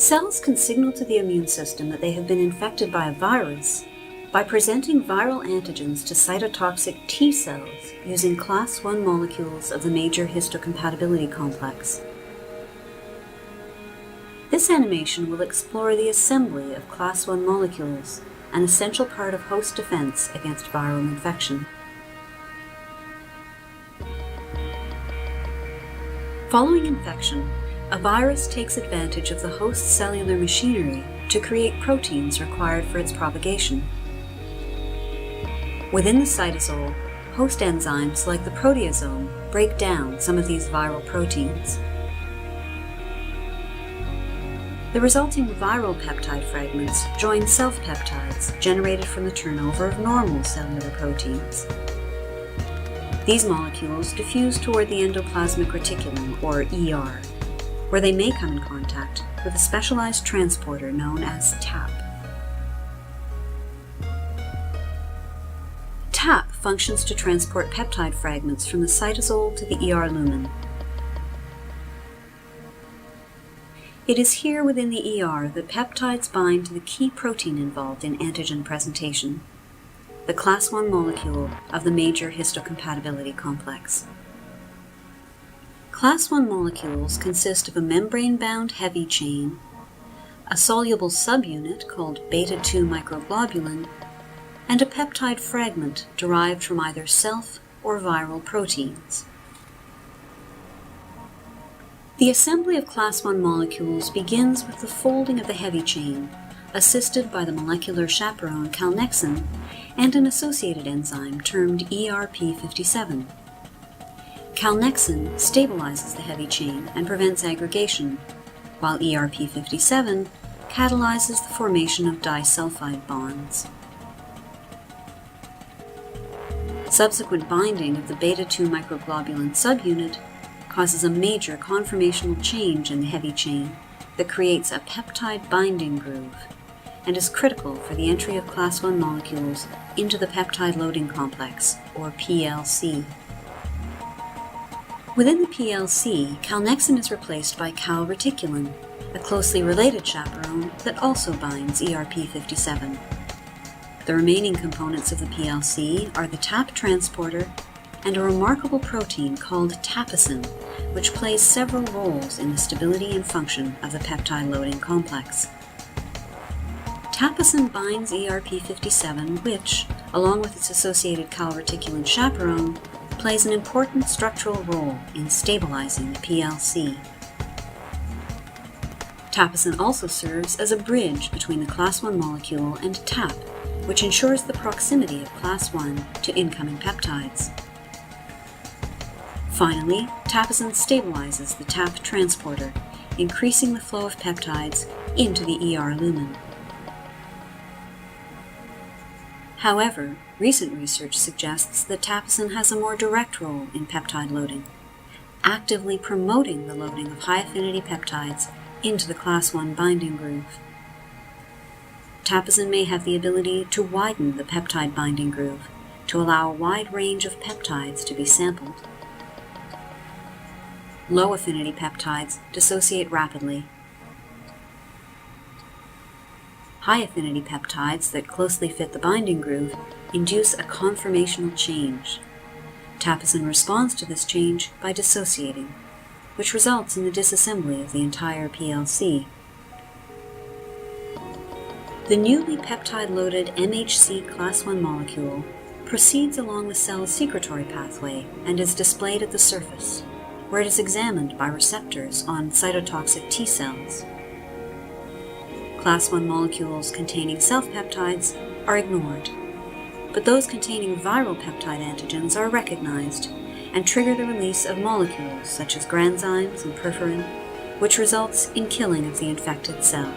Cells can signal to the immune system that they have been infected by a virus by presenting viral antigens to cytotoxic T cells using class I molecules of the major histocompatibility complex. This animation will explore the assembly of class I molecules, an essential part of host defense against viral infection. Following infection, a virus takes advantage of the host's cellular machinery to create proteins required for its propagation. Within the cytosol, host enzymes like the proteasome break down some of these viral proteins. The resulting viral peptide fragments join self-peptides generated from the turnover of normal cellular proteins. These molecules diffuse toward the endoplasmic reticulum, or ER, where they may come in contact with a specialized transporter known as TAP. TAP functions to transport peptide fragments from the cytosol to the ER lumen. It is here within the ER that peptides bind to the key protein involved in antigen presentation, the class I molecule of the major histocompatibility complex. Class I molecules consist of a membrane-bound heavy chain, a soluble subunit called beta-2 microglobulin, and a peptide fragment derived from either self or viral proteins. The assembly of class I molecules begins with the folding of the heavy chain, assisted by the molecular chaperone calnexin and an associated enzyme termed ERP57. Calnexin stabilizes the heavy chain and prevents aggregation, while ERP57 catalyzes the formation of disulfide bonds. Subsequent binding of the beta-2 microglobulin subunit causes a major conformational change in the heavy chain that creates a peptide binding groove and is critical for the entry of class I molecules into the peptide loading complex, or PLC. Within the PLC, calnexin is replaced by calreticulin, a closely related chaperone that also binds ERP57. The remaining components of the PLC are the TAP transporter and a remarkable protein called tapesin, which plays several roles in the stability and function of the peptide loading complex. Tapesin binds ERP57, which, along with its associated calreticulin chaperone, plays an important structural role in stabilizing the PLC. Tapesin also serves as a bridge between the class I molecule and TAP, which ensures the proximity of class I to incoming peptides. Finally, tapesin stabilizes the TAP transporter, increasing the flow of peptides into the ER lumen. However, recent research suggests that tapesin has a more direct role in peptide loading, actively promoting the loading of high-affinity peptides into the class I binding groove. Tapesin may have the ability to widen the peptide binding groove to allow a wide range of peptides to be sampled. Low-affinity peptides dissociate rapidly. High-affinity peptides that closely fit the binding groove induce a conformational change. Tapesin responds to this change by dissociating, which results in the disassembly of the entire PLC. The newly peptide-loaded MHC class I molecule proceeds along the cell's secretory pathway and is displayed at the surface, where it is examined by receptors on cytotoxic T cells. Class I molecules containing self-peptides are ignored, but those containing viral peptide antigens are recognized and trigger the release of molecules such as granzymes and perforin, which results in killing of the infected cell.